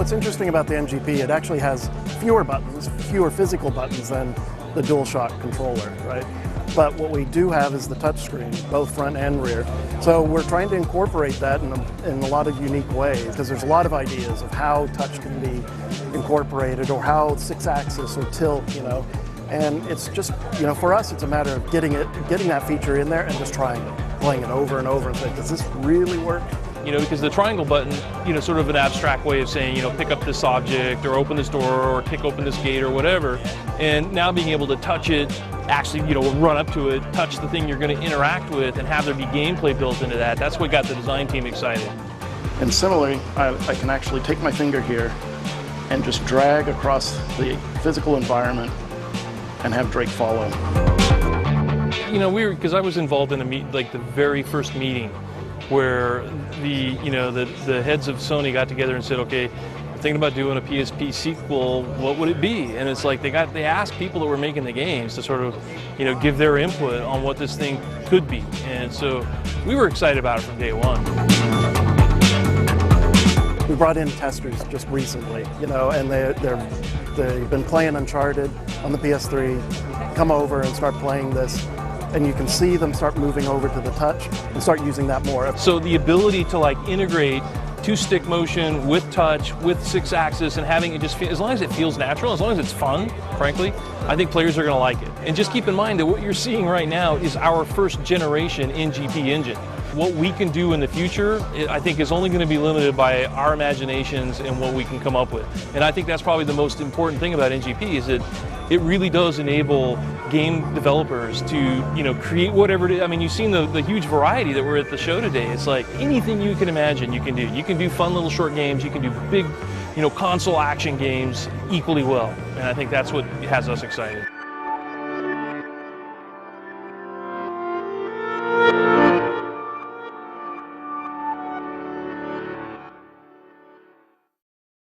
what's interesting about the NGP, it actually has fewer buttons, fewer physical buttons than the DualShock controller, right? But what we do have is the touchscreen, both front and rear. So we're trying to incorporate that in a lot of unique ways, because there's a lot of ideas of how touch can be incorporated, or how 6-axis or tilt, you know. And it's just, you know, for us, it's a matter of getting that feature in there and just trying it, playing it over and over and saying, does this really work? You know, because the triangle button, you know, sort of an abstract way of saying, you know, pick up this object or open this door or kick open this gate or whatever. And now being able to touch it, actually, you know, run up to it, touch the thing you're going to interact with, and have there be gameplay built into that. That's what got the design team excited. And similarly, I can actually take my finger here and just drag across the physical environment and have Drake follow. You know, because I was involved in the very first meeting, where the heads of Sony got together and said, okay, we're thinking about doing a PSP sequel, what would it be? And it's like they asked people that were making the games to sort of, you know, give their input on what this thing could be. And so we were excited about it from day one. We brought in testers just recently, you know, and they've been playing Uncharted on the PS3, come over and start playing this. And you can see them start moving over to the touch and start using that more. So the ability to like integrate 2-stick motion with touch, with 6-axis, and having it just feel, as long as it feels natural, as long as it's fun, frankly, I think players are going to like it. And just keep in mind that what you're seeing right now is our first generation NGP engine. What we can do in the future, I think, is only going to be limited by our imaginations and what we can come up with. And I think that's probably the most important thing about NGP, is that it really does enable game developers to, you know, create whatever it is. I mean, you've seen the huge variety that were at the show today. It's like anything you can imagine you can do. You can do fun little short games, you can do big, you know, console action games equally well. And I think that's what has us excited.